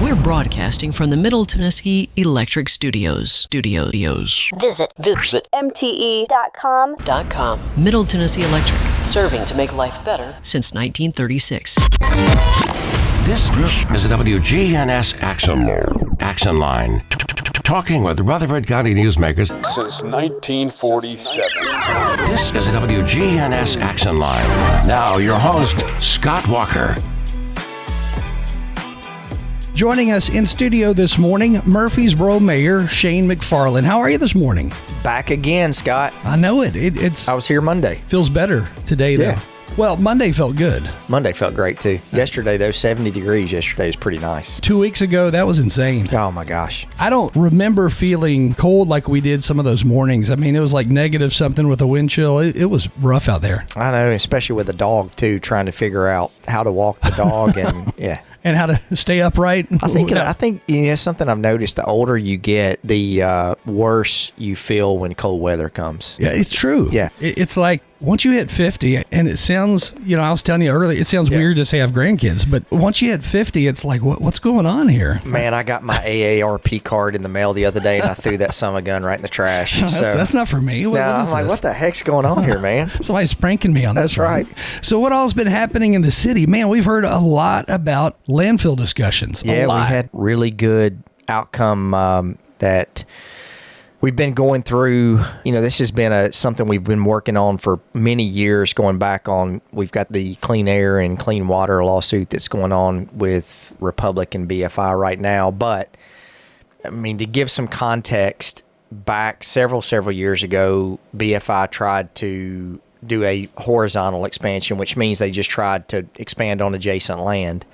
We're broadcasting from the Middle Tennessee Electric Studios. Visit mte.com. Middle Tennessee Electric, serving to make life better since 1936. This is a WGNS Action Line. Talking with Rutherford County newsmakers since 1947. This is a WGNS Action Line. Now your host, Scott Walker. Joining us in studio this morning, Murfreesboro Mayor Shane McFarland. How are you this morning? Back again, Scott. I know it. It's I was here Monday. Feels better today, though. Yeah. Well, Monday felt good. Monday felt great, too. Yesterday, though, 70 degrees yesterday is pretty nice. 2 weeks ago, that was insane. Oh, my gosh. I don't remember feeling cold like we did some of those mornings. I mean, it was like negative something with a wind chill. It was rough out there. I know, especially with the dog, too, trying to figure out how to walk the dog and, yeah. And how to stay upright. I think something I've noticed, the older you get, the worse you feel when cold weather comes. Yeah, it's true. Yeah. It's like once you hit 50, and it sounds, I was telling you earlier, it sounds weird to say I have grandkids, but once you hit 50, it's like, what's going on here? Man, I got my AARP card in the mail the other day, and I threw that son of a gun right in the trash. That's not for me. I'm like, what the heck's going on here, man? Somebody's pranking me on this. That's right. So what all's been happening in the city? Man, we've heard a lot about landfill discussions. Yeah, we had really good outcome that we've been going through. This has been something we've been working on for many years, going back on. We've got the Clean Air and Clean Water lawsuit that's going on with Republic and BFI right now. But, I mean, to give some context, back several years ago, BFI tried to do a horizontal expansion, which means they just tried to expand on adjacent land.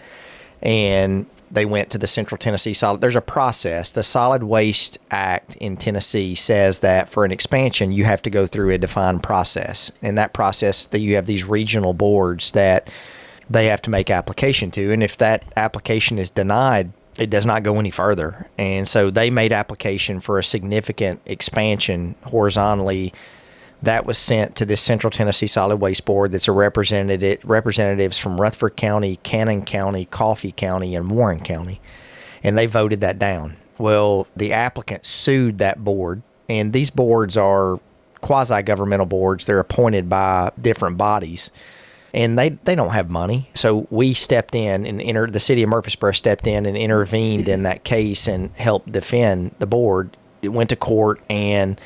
And they went to the Central Tennessee Solid. There's a process. The Solid Waste Act in Tennessee says that for an expansion, you have to go through a defined process. And that process, that you have these regional boards that they have to make application to. And if that application is denied, it does not go any further. And so they made application for a significant expansion horizontally. That was sent to this Central Tennessee Solid Waste Board that's representatives from Rutherford County, Cannon County, Coffee County, and Warren County. And they voted that down. Well, the applicant sued that board, and these boards are quasi-governmental boards. They're appointed by different bodies, and they don't have money. So we stepped in, and the city of Murfreesboro stepped in and intervened in that case and helped defend the board. It went to court, and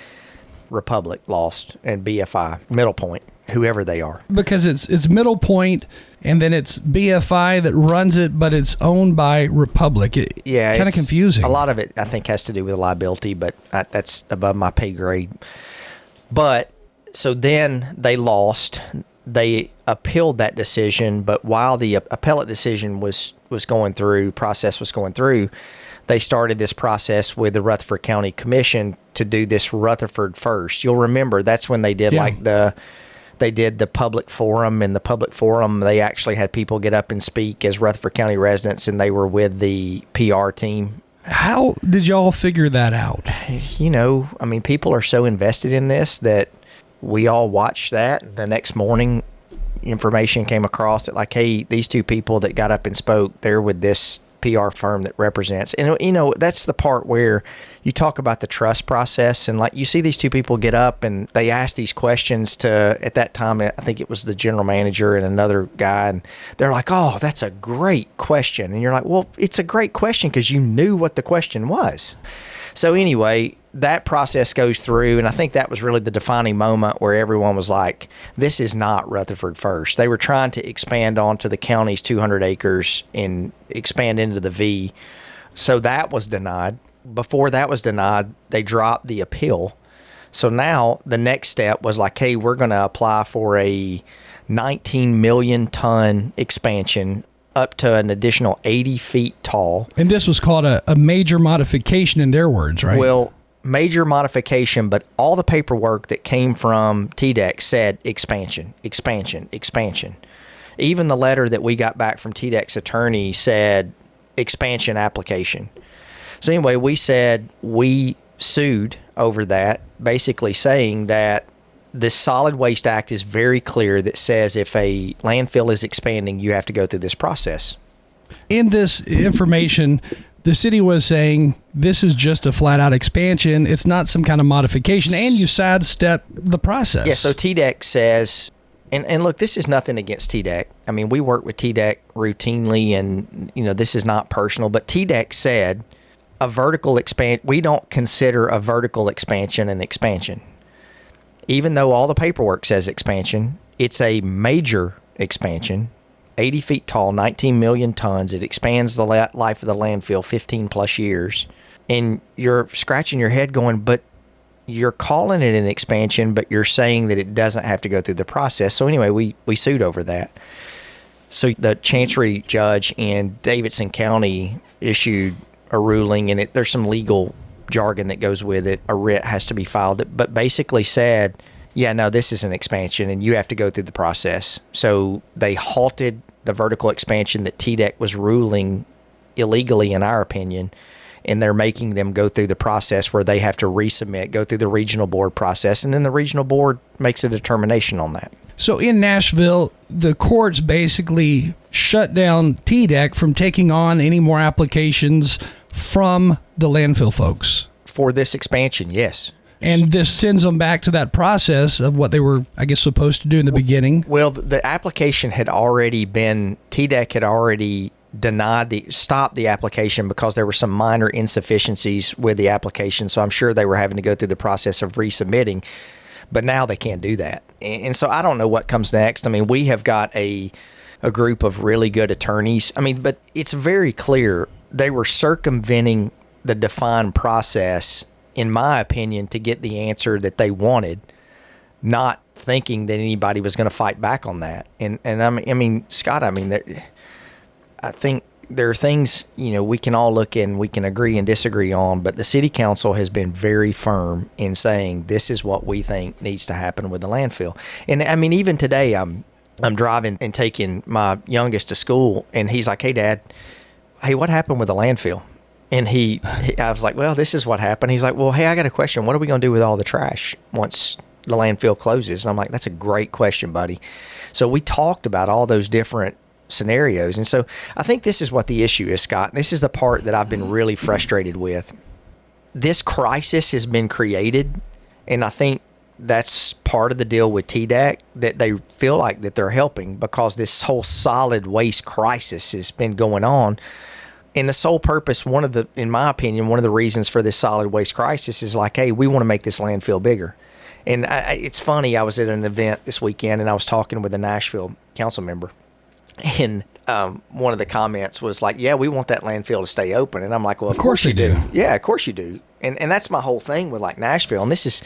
Republic lost, and BFI, Middle Point, whoever they are. Because it's Middle Point, and then it's BFI that runs it, but it's owned by Republic. Kind of confusing. A lot of it, I think, has to do with liability, but that's above my pay grade. But, so then they lost. They appealed that decision, but while the appellate decision was going through, they started this process with the Rutherford County Commission to do this Rutherford First. You'll remember that's when they did they did the public forum. In the public forum, they actually had people get up and speak as Rutherford County residents, and they were with the PR team. How did y'all figure that out? People are so invested in this that we all watched that. The next morning, information came across that, like, hey, these two people that got up and spoke, they're with this PR firm that represents. And, that's the part where you talk about the trust process. And, like, you see these two people get up and they ask these questions to, at that time, I think it was the general manager and another guy. And they're like, oh, that's a great question. And you're like, well, it's a great question because you knew what the question was. So anyway, that process goes through, and I think that was really the defining moment where everyone was like, this is not Rutherford First. They were trying to expand onto the county's 200 acres and expand into the V. So that was denied. Before that was denied, they dropped the appeal. So now the next step was like, hey, we're going to apply for a 19 million ton expansion up to an additional 80 feet tall. And this was called a major modification in their words, right? Well, major modification, but all the paperwork that came from TDEC said expansion. Even the letter that we got back from TDEC's attorney said expansion application. So anyway, we sued over that, basically saying that the Solid Waste Act is very clear that says if a landfill is expanding, you have to go through this process. In this information, The city was saying this is just a flat out expansion. It's not some kind of modification, and you sidestep the process. Yeah, so TDEC says, and look, this is nothing against TDEC. I mean, we work with TDEC routinely, and, this is not personal, but TDEC said a vertical we don't consider a vertical expansion an expansion. Even though all the paperwork says expansion, it's a major expansion. 80 feet tall, 19 million tons. It expands the life of the landfill 15 plus years. And you're scratching your head going, but you're calling it an expansion, but you're saying that it doesn't have to go through the process. So anyway, we sued over that. So the Chancery judge in Davidson County issued a ruling, and there's some legal jargon that goes with it. A writ has to be filed, but basically said, yeah, no, this is an expansion, and you have to go through the process. So they halted the vertical expansion that TDEC was ruling illegally, in our opinion, and they're making them go through the process where they have to resubmit, go through the regional board process, and then the regional board makes a determination on that. So in Nashville, the courts basically shut down TDEC from taking on any more applications from the landfill folks. For this expansion, yes. And this sends them back to that process of what they were, I guess, supposed to do in the beginning. Well, the application had already been, TDEC had already stopped the application because there were some minor insufficiencies with the application. So I'm sure they were having to go through the process of resubmitting, but now they can't do that. And so I don't know what comes next. I mean, we have got a group of really good attorneys. I mean, but it's very clear they were circumventing the defined process, in my opinion, to get the answer that they wanted, not thinking that anybody was going to fight back on that. And I mean, Scott, I think there are things, we can all look and we can agree and disagree on, but the city council has been very firm in saying this is what we think needs to happen with the landfill. And I mean, even today, I'm driving and taking my youngest to school, and he's like, "Hey, Dad, what happened with the landfill?" And I was like, well, this is what happened. He's like, well, hey, I got a question. What are we going to do with all the trash once the landfill closes? And I'm like, that's a great question, buddy. So we talked about all those different scenarios. And so I think this is what the issue is, Scott. This is the part that I've been really frustrated with. This crisis has been created, and I think that's part of the deal with TDEC, that they feel like that they're helping because this whole solid waste crisis has been going on. And the sole purpose, in my opinion, one of the reasons for this solid waste crisis is like, hey, we want to make this landfill bigger. And it's funny, I was at an event this weekend, and I was talking with a Nashville council member. And one of the comments was like, yeah, we want that landfill to stay open. And I'm like, well, of course you do. Yeah, of course you do. And that's my whole thing with like Nashville. And this is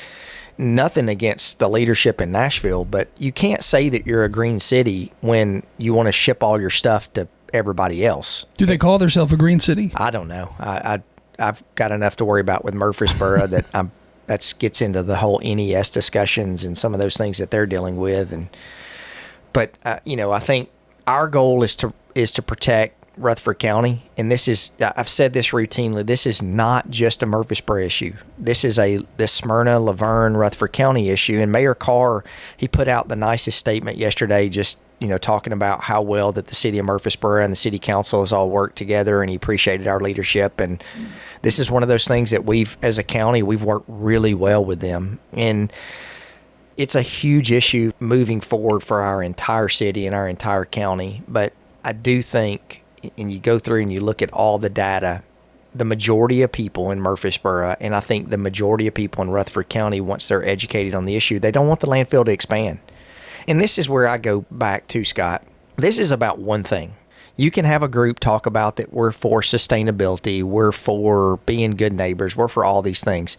nothing against the leadership in Nashville, but you can't say that you're a green city when you want to ship all your stuff to everybody else. Do they call themselves a green city? I don't know. I've got enough to worry about with MURFREESBORO that gets into the whole NES discussions and some of those things that they're dealing with. But I think our goal is to protect Rutherford County, and I've said this routinely. This is not just a MURFREESBORO issue. This is this Smyrna, Laverne, Rutherford County issue. And Mayor Carr, he put out the nicest statement yesterday, just talking about how well that the city of MURFREESBORO and the city council has all worked together, and he appreciated our leadership. And this is one of those things that as a county, we've worked really well with them. And it's a huge issue moving forward for our entire city and our entire county. But I do think, and you go through and you look at all the data, the majority of people in MURFREESBORO, and I think the majority of people in Rutherford County, once they're educated on the issue, they don't want the landfill to expand. And this is where I go back to, Scott. This is about one thing. You can have a group talk about that we're for sustainability, we're for being good neighbors, we're for all these things.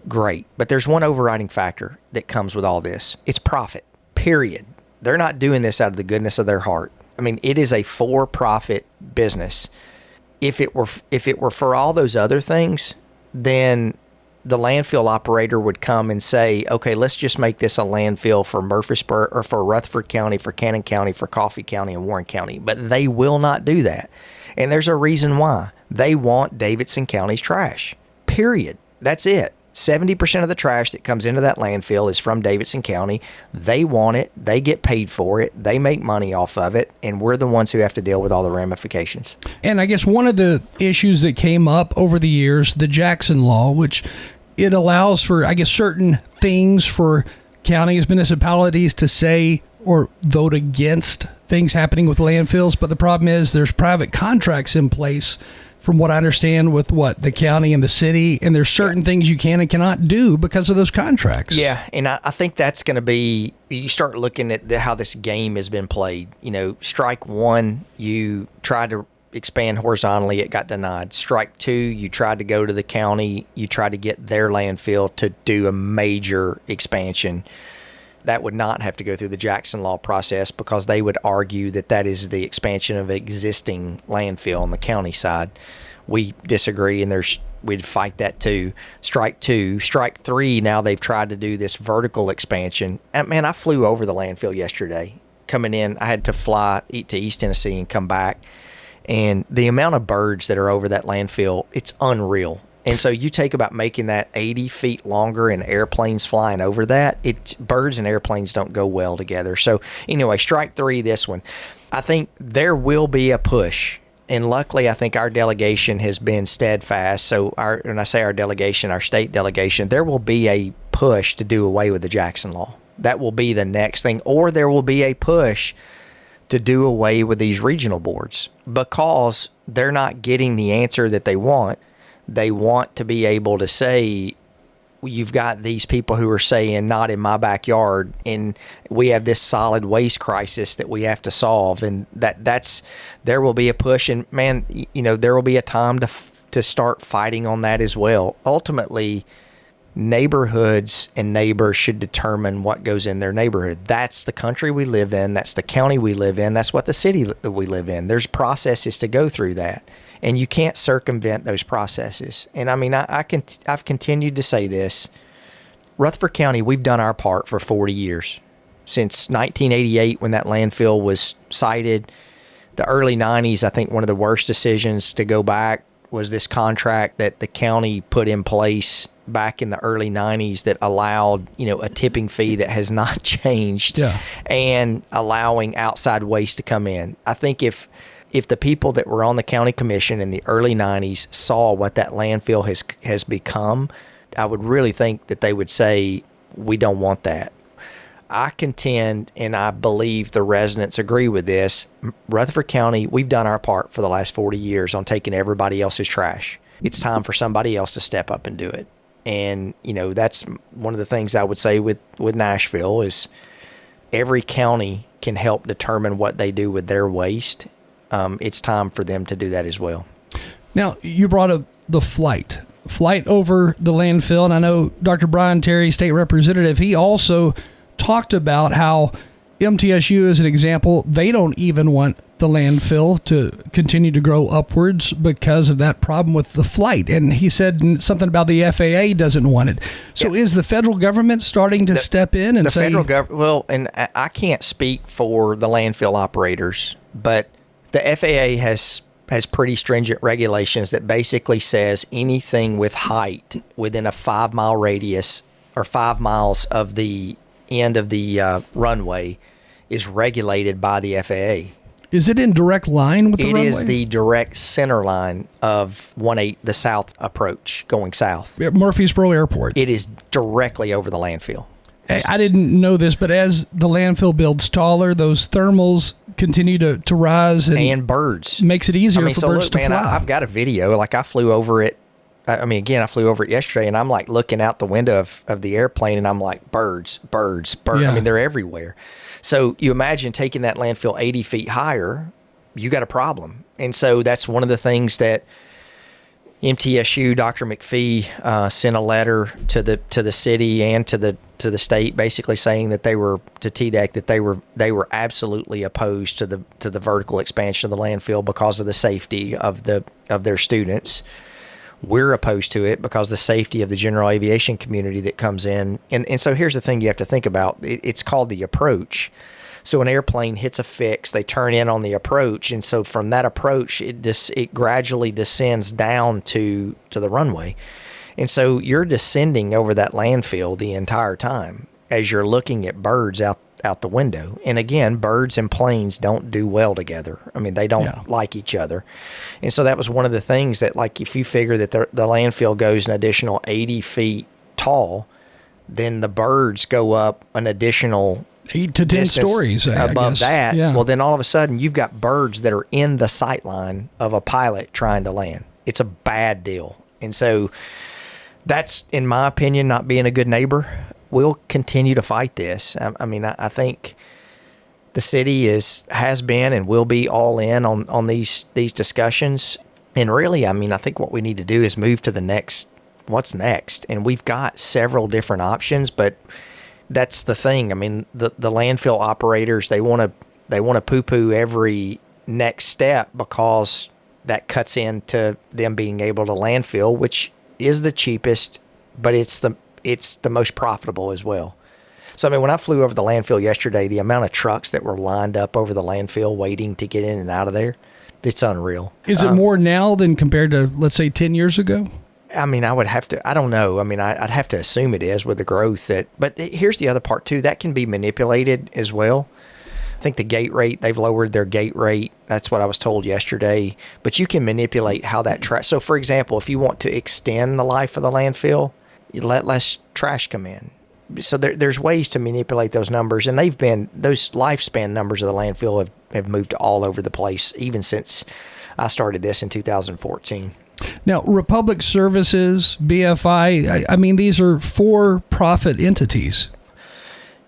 Great. But there's one overriding factor that comes with all this. It's profit, period. They're not doing this out of the goodness of their heart. I mean, it is a for-profit business. If it were for all those other things, then the landfill operator would come and say, okay, let's just make this a landfill for MURFREESBORO or for Rutherford County, for Cannon County, for Coffee County, and Warren County. But they will not do that. And there's a reason why. They want Davidson County's trash, period. That's it. 70% of the trash that comes into that landfill is from Davidson County. They want it. They get paid for it. They make money off of it. And we're the ones who have to deal with all the ramifications. And I guess one of the issues that came up over the years, the Jackson Law, which it allows for, I guess, certain things for counties, municipalities to say or vote against things happening with landfills. But the problem is there's private contracts in place, from what I understand, with the county and the city, and there's certain things you can and cannot do because of those contracts. Yeah, and I think that's going to be, you start looking at how this game has been played. Strike one, you tried to expand horizontally, it got denied. Strike two, you tried to go to the county, you tried to get their landfill to do a major expansion. That would not have to go through the Jackson Law process because they would argue that is the expansion of existing landfill on the county side. We disagree, and we'd fight that too. Strike two. Strike three, now they've tried to do this vertical expansion. And man, I flew over the landfill yesterday. Coming in, I had to fly to East Tennessee and come back. And the amount of birds that are over that landfill, it's unreal. And so you take about making that 80 feet longer and airplanes flying over that, birds and airplanes don't go well together. So anyway, strike three, this one. I think there will be a push. And luckily, I think our delegation has been steadfast. So when I say our delegation, our state delegation, there will be a push to do away with the Jackson Law. That will be the next thing. Or there will be a push to do away with these regional boards because they're not getting the answer that they want. They want to be able to say, you've got these people who are saying, not in my backyard, and we have this solid waste crisis that we have to solve, and there will be a push, and man, there will be a time to start fighting on that as well. Ultimately, neighborhoods and neighbors should determine what goes in their neighborhood. That's the country we live in. That's the county we live in. That's what the city that we live in. There's processes to go through that. And you can't circumvent those processes. And I mean, I've continued to say this. Rutherford County, we've done our part for 40 years. Since 1988, when that landfill was sited, the early 90s, I think one of the worst decisions to go back was this contract that the county put in place back in the early 90s that allowed, a tipping fee that has not changed, and allowing outside waste to come in. I think if the people that were on the county commission in the early 90s saw what that landfill has become, I would really think that they would say, we don't want that. I contend, and I believe the residents agree with this, Rutherford County, we've done our part for the last 40 years on taking everybody else's trash. It's time for somebody else to step up and do it. And, that's one of the things I would say with Nashville is every county can help determine what they do with their waste. It's time for them to do that as well. Now, you brought up the flight over the landfill, and I know Dr. Brian Terry, state representative, he also talked about how MTSU, as an example, they don't even want the landfill to continue to grow upwards because of that problem with the flight. And he said something about the FAA doesn't want it. So is the federal government starting to step in and say... The federal government, well, and I can't speak for the landfill operators, but the FAA has pretty stringent regulations that basically says anything with height within a 5-mile radius or 5 miles of the end of the runway is regulated by the FAA. Is it in direct line with the runway? It is the direct center line of 18, the south approach, going south. At Murfreesboro Airport. It is directly over the landfill. I didn't know this, but as the landfill builds taller, those thermals continue to rise. And birds. Makes it easier for birds to fly. I've got a video. Like I flew over it. I flew over it yesterday, and I'm like looking out the window of the airplane, and I'm like, birds. Yeah. I mean, they're everywhere. So you imagine taking that landfill 80 feet higher, you got a problem. And so that's one of the things that MTSU, Dr. McPhee, sent a letter to the city and to the state, basically saying that they were to TDEC that they were absolutely opposed to the vertical expansion of the landfill because of the safety of their students. We're opposed to it because the safety of the general aviation community that comes in. And so here's the thing you have to think about. It's called the approach. So an airplane hits a fix, they turn in on the approach. And so from that approach, it gradually descends down to the runway. And so you're descending over that landfill the entire time as you're looking at birds out the window. And again, birds and planes don't do well together. I mean, they don't like each other. And so that was one of the things that, like, if you figure that the landfill goes an additional 80 feet tall, then the birds go up an additional 8 to 10 stories above that. Yeah. Well, then all of a sudden you've got birds that are in the sight line of a pilot trying to land. It's a bad deal. And so that's, in my opinion, not being a good neighbor. We'll continue to fight this. I think the city has been and will be all in on these discussions. And really, I think what we need to do is move to the next, what's next. And we've got several different options, but that's the thing. The landfill operators, they want to poo-poo every next step because that cuts into them being able to landfill, which is the cheapest, but it's the most profitable as well. So, when I flew over the landfill yesterday, the amount of trucks that were lined up over the landfill waiting to get in and out of there, it's unreal. Is it more now than compared to, let's say, 10 years ago? I would have to, I don't know. I'd have to assume it is with the growth but here's the other part too. That can be manipulated as well. I think the gate rate, they've lowered their gate rate. That's what I was told yesterday. But you can manipulate how that trash. So, for example, if you want to extend the life of the landfill, you let less trash come in. So there's ways to manipulate those numbers, and those lifespan numbers of the landfill have moved all over the place, even since I started this in 2014. Now, Republic Services, BFI, these are for-profit entities.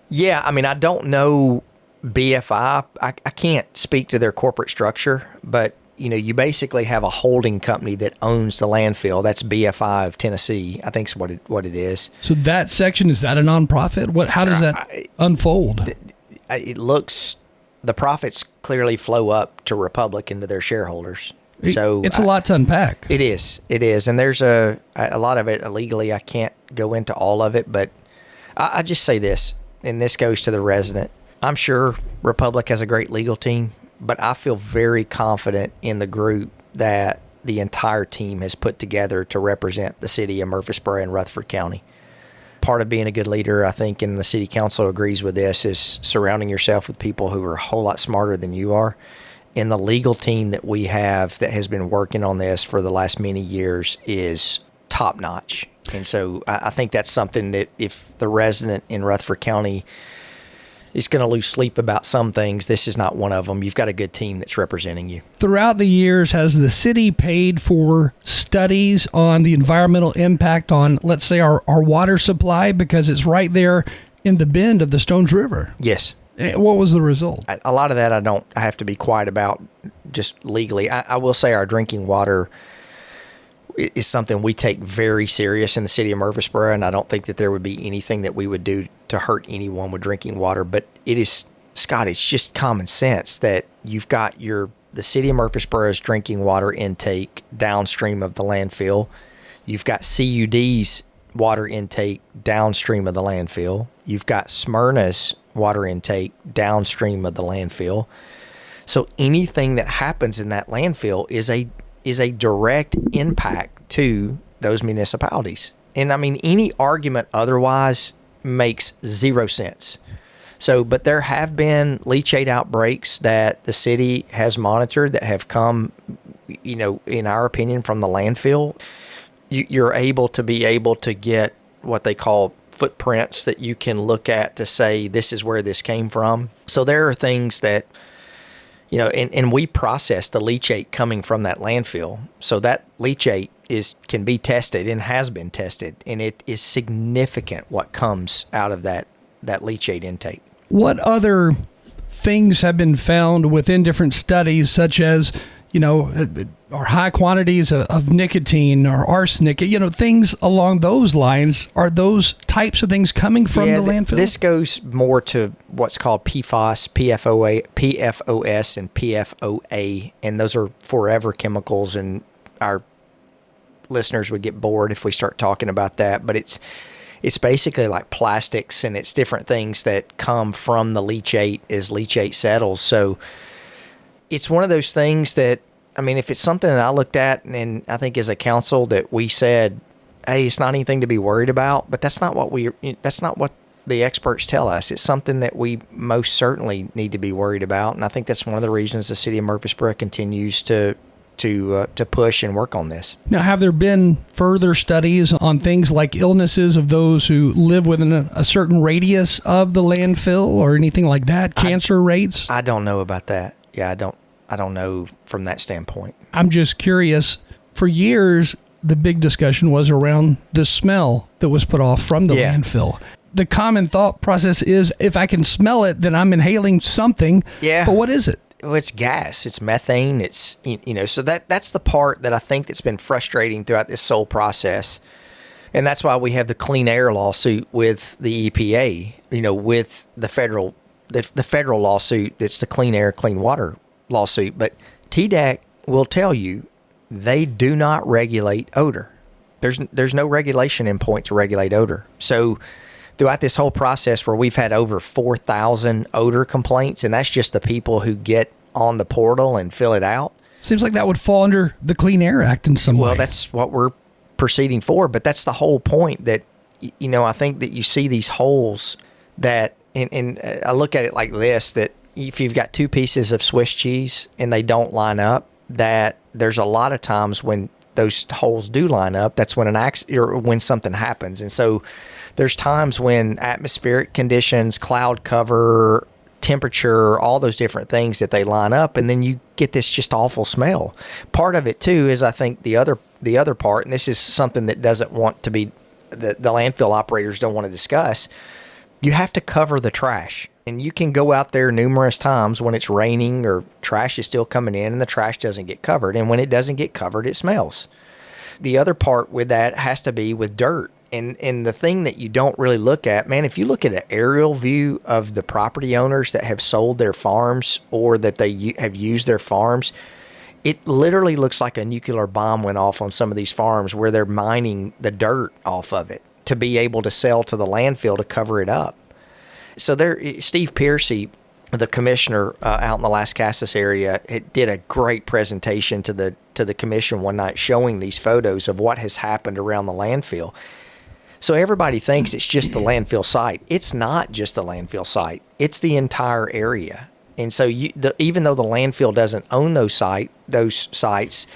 Yeah, I don't know BFI. I can't speak to their corporate structure, but you basically have a holding company that owns the landfill. That's BFI of Tennessee, I think is what it is. So that section, is that a nonprofit? How does that unfold? It looks, the profits clearly flow up to Republic and to their shareholders. So it's a lot to unpack. It is. And there's a lot of it illegally. I can't go into all of it, but I just say this, and this goes to the resident. I'm sure Republic has a great legal team, but I feel very confident in the group that the entire team has put together to represent the city of Murfreesboro and Rutherford County. Part of being a good leader, I think, and the city council agrees with this, is surrounding yourself with people who are a whole lot smarter than you are. And the legal team that we have that has been working on this for the last many years is top notch. And so I think that's something that if the resident in Rutherford County is going to lose sleep about some things, this is not one of them. You've got a good team that's representing you. Throughout the years, has the city paid for studies on the environmental impact on, let's say, our water supply? Because it's right there in the bend of the Stones River. Yes. What was the result? A lot of that I have to be quiet about just legally. I will say our drinking water is something we take very serious in the city of Murfreesboro, and I don't think that there would be anything that we would do to hurt anyone with drinking water. But it is, Scott, it's just common sense that you've got the city of Murfreesboro's drinking water intake downstream of the landfill. You've got CUD's water intake downstream of the landfill. You've got Smyrna's water intake downstream of the landfill. So anything that happens in that landfill is a direct impact to those municipalities. And any argument otherwise makes zero sense. So, but there have been leachate outbreaks that the city has monitored that have come, in our opinion, from the landfill. You're able to get what they call footprints that you can look at to say this is where this came from. So there are things that, and we process the leachate coming from that landfill. So that leachate can be tested and has been tested, and it is significant what comes out of that leachate intake. What other things have been found within different studies, such as, or high quantities of nicotine or arsenic, things along those lines? Are those types of things coming from the landfill? This goes more to what's called PFOS, PFOS, and PFOA, and those are forever chemicals, and our listeners would get bored if we start talking about that, but it's basically like plastics, and it's different things that come from the leachate as leachate settles. So it's one of those things that, if it's something that I looked at and I think as a council that we said, hey, it's not anything to be worried about, but that's not what the experts tell us. It's something that we most certainly need to be worried about, and I think that's one of the reasons the city of Murfreesboro continues to push and work on this. Now, have there been further studies on things like illnesses of those who live within a certain radius of the landfill or anything like that? Cancer rates? I don't know about that. Yeah, I don't know from that standpoint. I'm just curious. For years, the big discussion was around the smell that was put off from the landfill. The common thought process is, if I can smell it, then I'm inhaling something. Yeah. But what is it? Well, it's gas. It's methane. It's, so that's the part that I think that's been frustrating throughout this whole process. And that's why we have the clean air lawsuit with the EPA, with the federal lawsuit. That's the clean air, clean water lawsuit. But TDEC will tell you they do not regulate odor. There's no regulation in point to regulate odor. So throughout this whole process where we've had over 4,000 odor complaints, and that's just the people who get on the portal and fill it out. Seems like that would fall under the Clean Air Act in some way. Well, that's what we're proceeding for, but that's the whole point that, I think that you see these holes that, and I look at it like this, that if you've got two pieces of Swiss cheese and they don't line up, that there's a lot of times when those holes do line up, that's when an accident or when something happens. And so there's times when atmospheric conditions, cloud cover, temperature, all those different things that they line up, and then you get this just awful smell. Part of it too is, I think, the other part, and this is something that doesn't want to be, the landfill operators don't want to discuss. You have to cover the trash. And you can go out there numerous times when it's raining or trash is still coming in and the trash doesn't get covered. And when it doesn't get covered, it smells. The other part with that has to be with dirt. And the thing that you don't really look at, man, if you look at an aerial view of the property owners that have sold their farms or that they have used their farms, it literally looks like a nuclear bomb went off on some of these farms where they're mining the dirt off of it to be able to sell to the landfill to cover it up. So Steve Piercy, the commissioner out in the Las Casas area, did a great presentation to the commission one night showing these photos of what has happened around the landfill. So everybody thinks it's just the landfill site. It's not just the landfill site. It's the entire area. And so even though the landfill doesn't own those sites,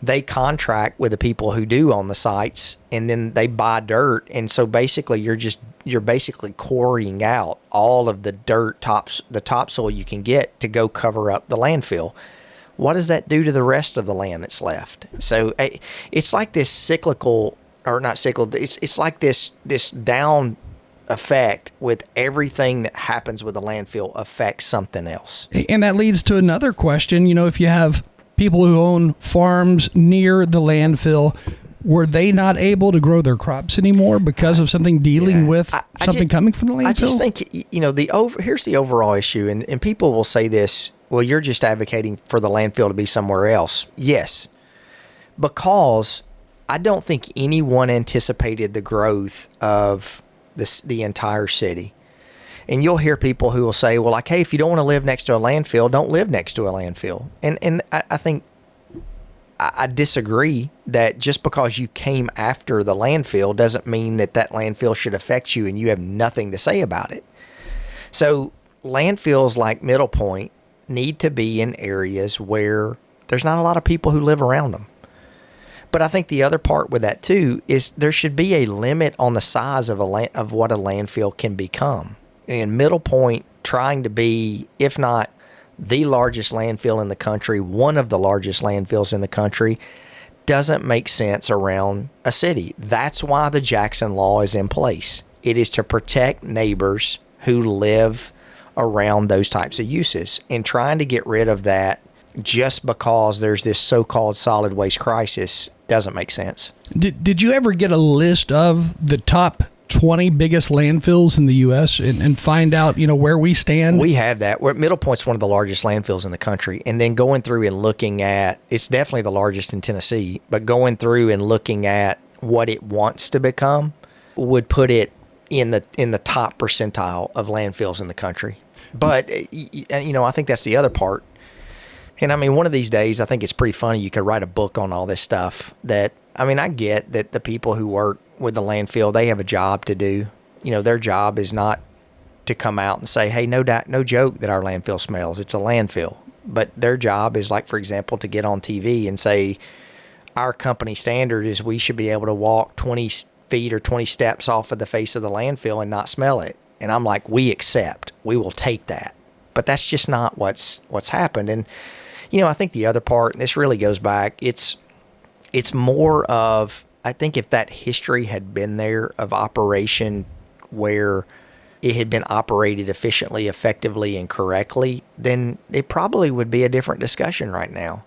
they contract with the people who do own the sites, and then they buy dirt. And so basically you're basically quarrying out all of the dirt the topsoil you can get to go cover up the landfill. What does that do to the rest of the land that's left? So it's like this cyclical, or not cyclical, it's like this down effect with everything that happens with the landfill affects something else. And that leads to another question. If you have people who own farms near the landfill, were they not able to grow their crops anymore because of something dealing with something coming from the landfill? I just think, here's the overall issue, and people will say this, well, you're just advocating for the landfill to be somewhere else. Yes, because I don't think anyone anticipated the growth of the entire city. And you'll hear people who will say, well, like, hey, if you don't want to live next to a landfill, don't live next to a landfill. And I think I disagree that just because you came after the landfill doesn't mean that landfill should affect you and you have nothing to say about it. So landfills like Middle Point need to be in areas where there's not a lot of people who live around them. But I think the other part with that too is there should be a limit on the size of what a landfill can become. And Middle Point trying to be, if not the largest landfill in the country, one of the largest landfills in the country, doesn't make sense around a city. That's why the Jackson Law is in place. It is to protect neighbors who live around those types of uses. And trying to get rid of that just because there's this so-called solid waste crisis doesn't make sense. Did you ever get a list of the top 20 biggest landfills in the U.S. and find out, where we stand? We have that. Middle Point's one of the largest landfills in the country. And then going through and looking at, it's definitely the largest in Tennessee, but going through and looking at what it wants to become would put it in the top percentile of landfills in the country. But, I think that's the other part. And I mean, one of these days, I think it's pretty funny. You could write a book on all this stuff. I get that the people who work with the landfill, they have a job to do. Their job is not to come out and say, hey, no joke that our landfill smells. It's a landfill. But their job is, like, for example, to get on TV and say, our company standard is we should be able to walk 20 feet or 20 steps off of the face of the landfill and not smell it. And I'm like, we will take that. But that's just not what's happened. And, I think the other part, and this really goes back, it's more of, I think if that history had been there of operation where it had been operated efficiently, effectively, and correctly, then it probably would be a different discussion right now.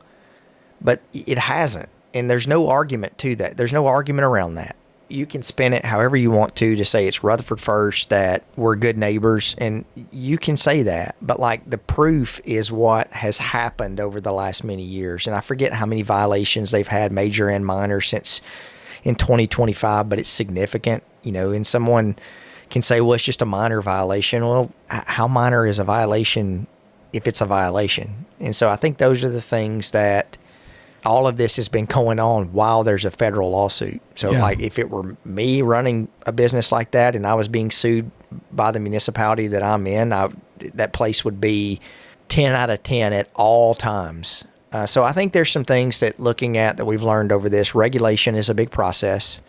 But it hasn't. And there's no argument to that. There's no argument around that. You can spin it however you want to say it's Rutherford first, that we're good neighbors, and you can say that. But, like, the proof is what has happened over the last many years. And I forget how many violations they've had, major and minor, since in 2025, but it's significant, and someone can say, well, it's just a minor violation. Well, how minor is a violation if it's a violation? And so I think those are the things that all of this has been going on while there's a federal lawsuit. So, like, if it were me running a business like that and I was being sued by the municipality that I'm in, that place would be 10 out of 10 at all times. So I think there's some things that we've learned over this. Regulation is a big process.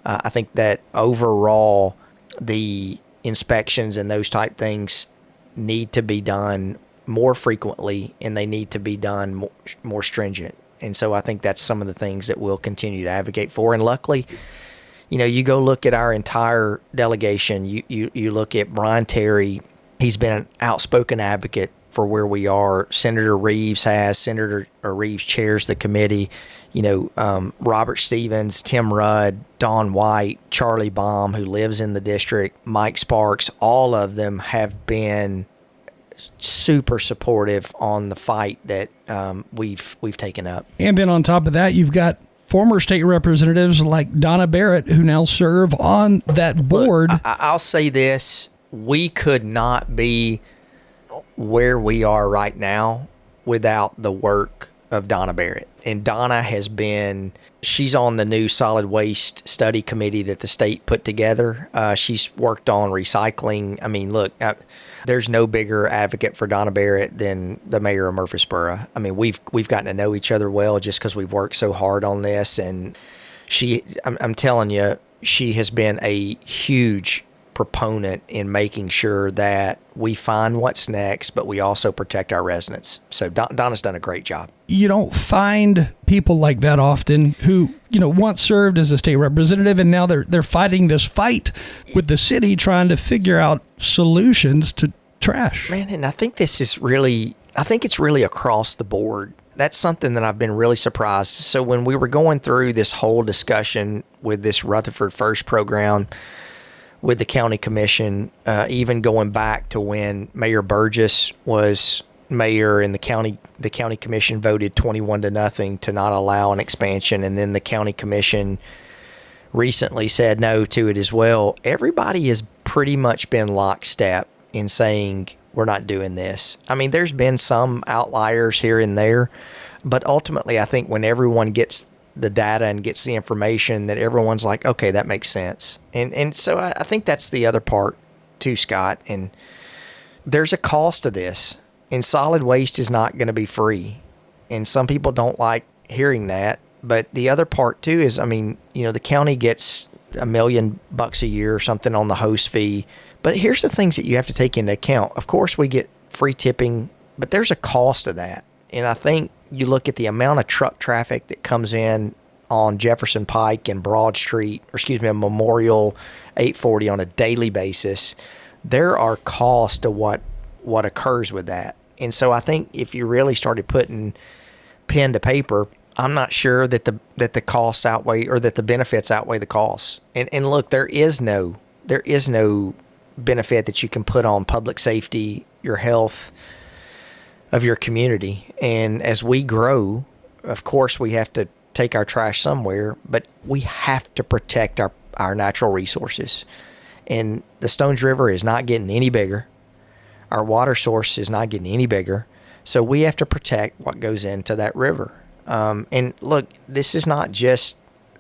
I think that overall, the inspections and those type things need to be done more frequently, and they need to be done more stringent. And so I think that's some of the things that we'll continue to advocate for. And luckily, you go look at our entire delegation. You look at Brian Terry. He's been an outspoken advocate for where we are. Senator Reeves chairs the committee. Robert Stevens, Tim Rudd, Don White, Charlie Baum, who lives in the district, Mike Sparks, all of them have been super supportive on the fight that we've taken up. And then on top of that, you've got former state representatives like Donna Barrett, who now serve on that board. Look, I'll say this. We could not be where we are right now without the work of Donna Barrett. And Donna she's on the new solid waste study committee that the state put together. She's worked on recycling. I mean, look, there's no bigger advocate for Donna Barrett than the mayor of Murfreesboro. I mean, we've gotten to know each other well just because we've worked so hard on this. And I'm telling you, she has been a huge proponent in making sure that we find what's next, but we also protect our residents. So Donna's done a great job. You don't find people like that often who, once served as a state representative, and now they're fighting this fight with the city trying to figure out solutions to trash. Man, and I think it's really across the board. That's something that I've been really surprised. So when we were going through this whole discussion with this Rutherford First program, with the county commission, even going back to when Mayor Burgess was mayor and the county commission voted 21-0 to not allow an expansion, and then the county commission recently said no to it as well. Everybody has pretty much been lockstep in saying we're not doing this. I mean, there's been some outliers here and there, but ultimately I think when everyone gets the data and gets the information, that everyone's like, okay, that makes sense. And so I think that's the other part too, Scott. And there's a cost to this, and solid waste is not going to be free. And some people don't like hearing that. But the other part too is, the county gets $1 million a year or something on the host fee. But here's the things that you have to take into account. Of course, we get free tipping, but there's a cost to that. And I think you look at the amount of truck traffic that comes in on Jefferson Pike and Memorial 840 on a daily basis. There are costs to what occurs with that. And so I think if you really started putting pen to paper, I'm not sure that the costs outweigh, or that the benefits outweigh the costs. And look, there is no benefit that you can put on public safety, your health of your community. And as we grow, of course, we have to take our trash somewhere, but we have to protect our natural resources. And the Stones River is not getting any bigger. Our water source is not getting any bigger. So we have to protect what goes into that river. And look, this is not just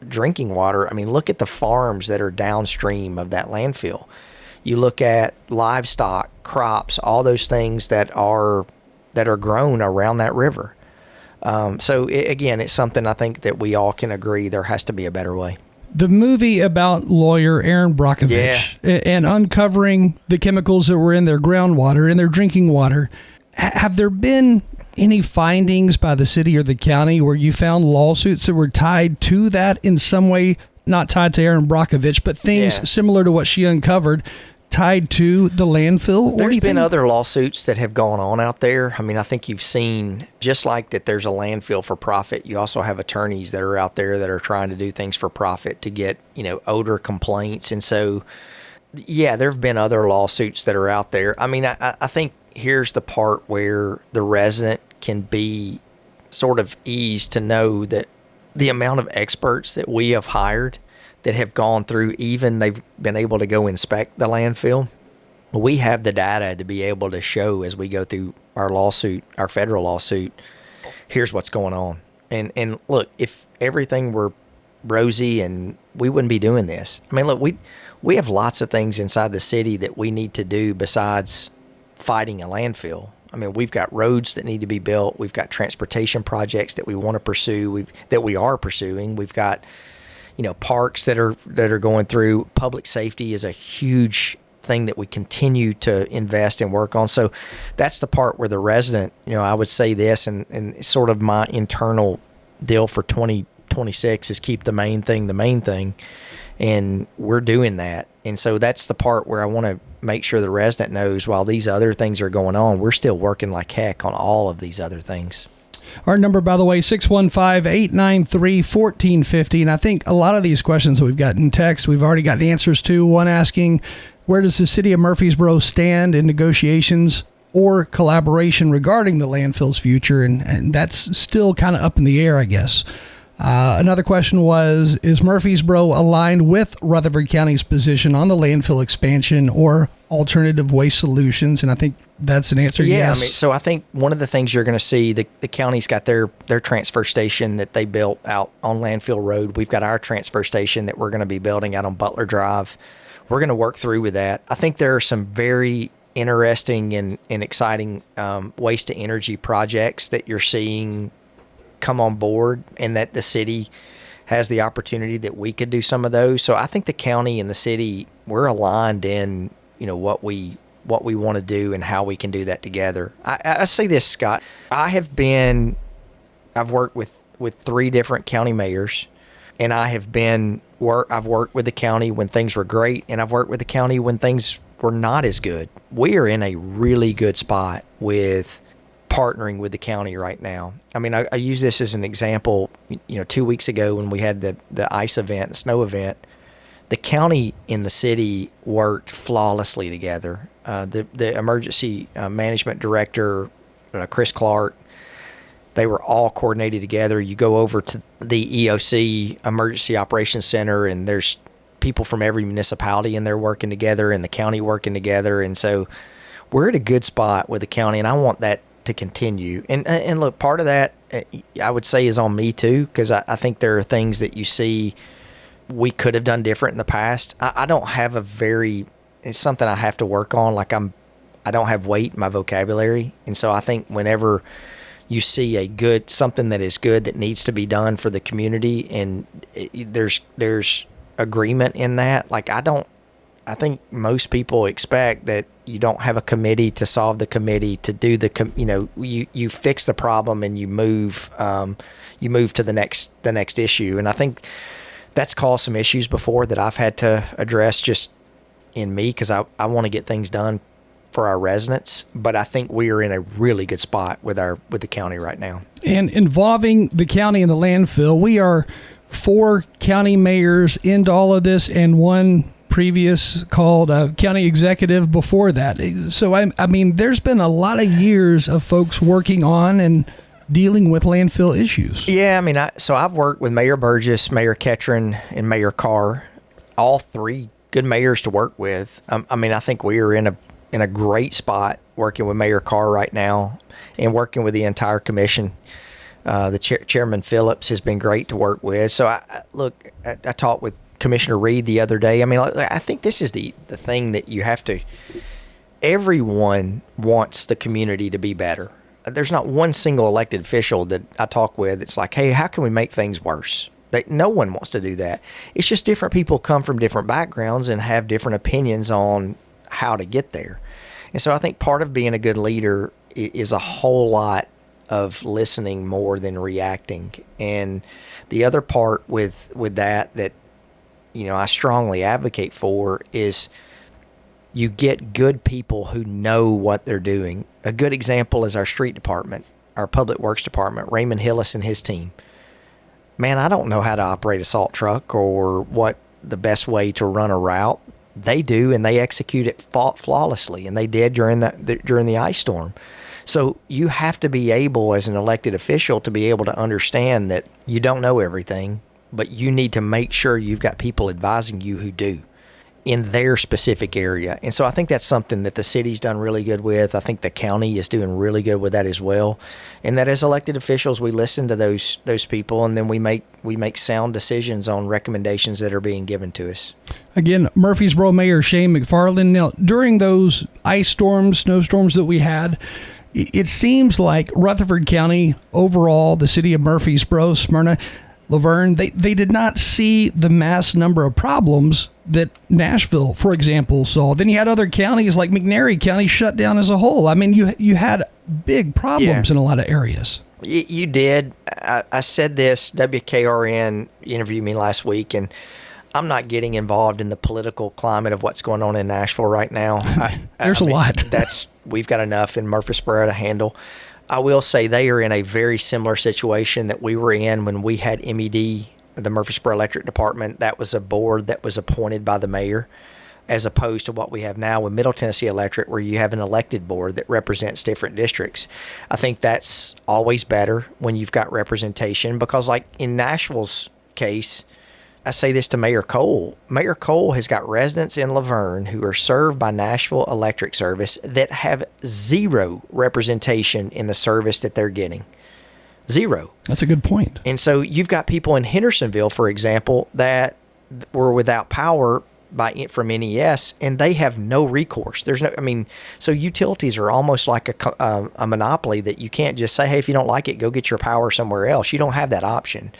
drinking water. I mean, look at the farms that are downstream of that landfill. You look at livestock, crops, all those things that are grown around that river. Again, it's something I think that we all can agree there has to be a better way. The movie about lawyer Aaron Brockovich and uncovering the chemicals that were in their groundwater, in their drinking water, have there been any findings by the city or the county where you found lawsuits that were tied to that in some way, not tied to Aaron Brockovich, but things similar to what she uncovered, tied to the landfill? There's been other lawsuits that have gone on out there. I mean, I think you've seen, just like that there's a landfill for profit, you also have attorneys that are out there that are trying to do things for profit to get, odor complaints. And so, there have been other lawsuits that are out there. I mean, I think here's the part where the resident can be sort of eased to know that the amount of experts that we have hired that have gone through, even they've been able to go inspect the landfill. We have the data to be able to show as we go through our lawsuit, our federal lawsuit, here's what's going on. And look, if everything were rosy, and we wouldn't be doing this. I mean, look, we have lots of things inside the city that we need to do besides fighting a landfill. I mean, we've got roads that need to be built. We've got transportation projects that we want to pursue, that we are pursuing. We've got parks that are going through. Public safety is a huge thing that we continue to invest and work on. So that's the part where the resident, I would say this, and sort of my internal deal for 2026 is keep the main thing. And we're doing that. And so that's the part where I want to make sure the resident knows while these other things are going on, we're still working like heck on all of these other things. Our number, by the way, 615-893-1450. And I think a lot of these questions that we've got in text, we've already got answers to. One asking, where does the city of Murfreesboro stand in negotiations or collaboration regarding the landfill's future? And that's still kind of up in the air, I guess. Another question was, is Murfreesboro aligned with Rutherford County's position on the landfill expansion or alternative waste solutions? And I think that's an answer, yes. I mean, so I think one of the things you're going to see, the county's got their transfer station that they built out on Landfill Road. We've got our transfer station that we're going to be building out on Butler Drive. We're going to work through with that. I think there are some very interesting and exciting waste to energy projects that you're seeing come on board, and that the city has the opportunity that we could do some of those. So I think the county and the city, we're aligned in, what we want to do and how we can do that together. I say this, Scott, I've worked with 3 different county mayors, and I've worked with the county when things were great, and I've worked with the county when things were not as good. We are in a really good spot with partnering with the county right now. I mean, I use this as an example. 2 weeks ago when we had the ice event, the snow event, the county and the city worked flawlessly together. The emergency management director, Chris Clark, they were all coordinated together. You go over to the EOC, Emergency Operations Center, and there's people from every municipality in there working together, and the county working together. And so we're at a good spot with the county, and I want that to continue. And look, part of that, I would say, is on me too, because I think there are things that you see we could have done different in the past. I don't have it's something I have to work on. Like I don't have weight in my vocabulary. And so I think whenever you see something that is good that needs to be done for the community, and there's agreement in that, like I think most people expect that you don't have a committee to solve the committee to do you fix the problem and you move to the next issue. And I think that's caused some issues before that I've had to address just in me, because I want to get things done for our residents. But I think we are in a really good spot with the county right now. And involving the county and the landfill, we are 4 county mayors into all of this, and one previous called county executive before that. So I mean, there's been a lot of years of folks working on and dealing with landfill issues. Yeah, I mean, I've worked with Mayor Burgess, Mayor Ketron, and Mayor Carr, all 3 good mayors to work with. I mean, I think we are in in a great spot working with Mayor Carr right now and working with the entire commission. The Chairman Phillips has been great to work with. So I talked with Commissioner Reed the other day. I mean, I think this is the thing that you have to. Everyone wants the community to be better. There's not one single elected official that I talk with. It's like, hey, how can we make things worse? No one wants to do that. It's just different people come from different backgrounds and have different opinions on how to get there. And so I think part of being a good leader is a whole lot of listening more than reacting. And the other part with that, I strongly advocate for is you get good people who know what they're doing. A good example is our street department, our public works department, Raymond Hillis and his team. Man, I don't know how to operate a salt truck or what the best way to run a route. They do, and they execute it flawlessly, and they did during the ice storm. So you have to be able, as an elected official, to be able to understand that you don't know everything, but you need to make sure you've got people advising you who do in their specific area. And so I think that's something that the city's done really good with. I think the county is doing really good with that as well. And that as elected officials, we listen to those people, and then we make sound decisions on recommendations that are being given to us. Again, Murfreesboro Mayor Shane McFarland. Now, during those ice storms, snowstorms that we had, it seems like Rutherford County overall, the city of Murfreesboro, Smyrna, Laverne, they did not see the mass number of problems that Nashville, for example, saw. Then you had other counties like McNairy County shut down as a whole. I mean, you had big problems in a lot of areas. You did. I said this, WKRN interviewed me last week, and I'm not getting involved in the political climate of what's going on in Nashville right now. There's a lot. We've got enough in Murfreesboro to handle. I will say they are in a very similar situation that we were in when we had MED, the Murfreesboro Electric Department. That was a board that was appointed by the mayor, as opposed to what we have now with Middle Tennessee Electric, where you have an elected board that represents different districts. I think that's always better when you've got representation, because like in Nashville's case, I say this to Mayor Cole. Mayor Cole has got residents in Laverne who are served by Nashville Electric Service that have zero representation in the service that they're getting. Zero. That's a good point. And so you've got people in Hendersonville, for example, that were without power from NES, and they have no recourse. So utilities are almost like a monopoly that you can't just say, hey, if you don't like it, go get your power somewhere else. You don't have that option.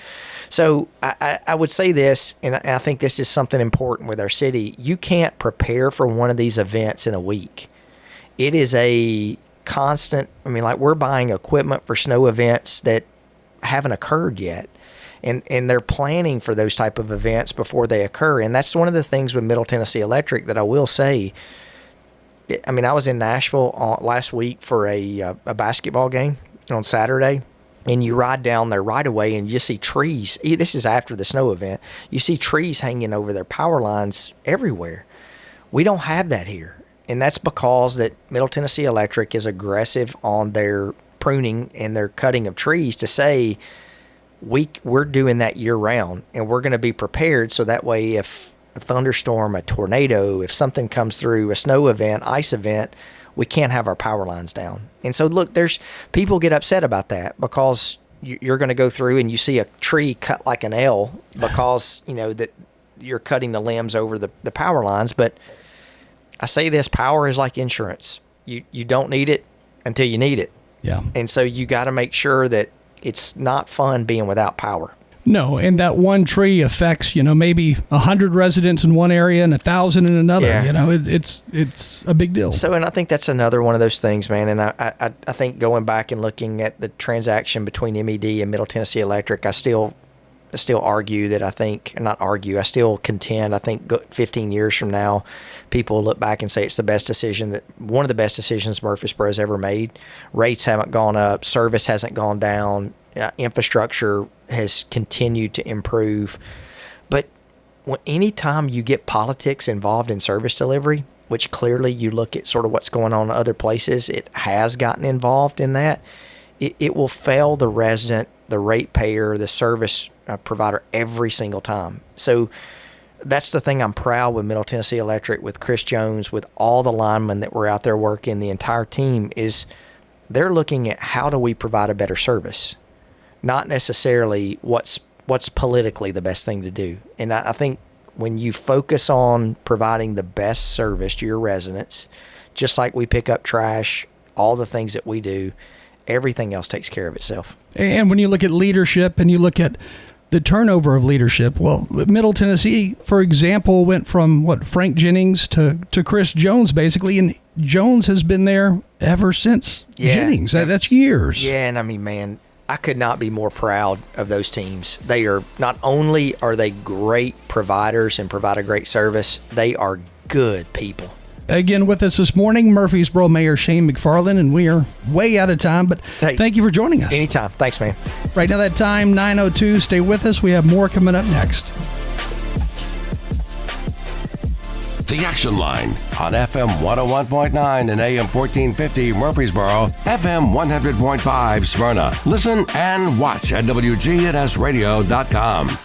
So I would say this, and I think this is something important with our city. You can't prepare for one of these events in a week. It is a constant. We're buying equipment for snow events that haven't occurred yet. And they're planning for those type of events before they occur. And that's one of the things with Middle Tennessee Electric that I will say. I was in Nashville last week for a basketball game on Saturday. And you ride down there right away and you see trees. This is after the snow event. You see trees hanging over their power lines everywhere. We don't have that here. And that's because that Middle Tennessee Electric is aggressive on their pruning and their cutting of trees to say, we're doing that year round, and we're going to be prepared so that way if a thunderstorm, a tornado, if something comes through, a snow event, ice event, we can't have our power lines down. And so look, there's people get upset about that because you're going to go through and you see a tree cut like an L because that you're cutting the limbs over the power lines. But I say this, power is like insurance. You don't need it until you need it. Yeah. And so you got to make sure that it's not fun being without power. No, and that one tree affects, maybe 100 residents in one area and 1,000 in another. Yeah. It's a big deal. So, and I think that's another one of those things, man. And I think going back and looking at the transaction between MED and Middle Tennessee Electric, I still argue that I still contend. I think 15 years from now, people will look back and say it's one of the best decisions Murfreesboro has ever made. Rates haven't gone up, service hasn't gone down, infrastructure has continued to improve. But anytime you get politics involved in service delivery, which clearly you look at sort of what's going on in other places, it has gotten involved in that. It will fail the resident, the ratepayer, the service provider every single time. So that's the thing I'm proud with Middle Tennessee Electric, with Chris Jones, with all the linemen that were out there working, the entire team, is they're looking at how do we provide a better service, not necessarily what's politically the best thing to do. And I think when you focus on providing the best service to your residents, just like we pick up trash, all the things that we do, everything else takes care of itself. And when you look at leadership and you look at the turnover of leadership, well, Middle Tennessee, for example, went from Frank Jennings to Chris Jones, basically, and Jones has been there ever since Jennings. That's years. Yeah, and I mean, man, I could not be more proud of those teams. They are, not only are they great providers and provide a great service, they are good people. Again, with us this morning, Murfreesboro Mayor Shane McFarland, and we are way out of time, but thank you for joining us. Anytime. Thanks, man. Right now, that time, 9:02. Stay with us. We have more coming up next. The Action Line on FM 101.9 and AM 1450 Murfreesboro, FM 100.5 Smyrna. Listen and watch at WGNSradio.com.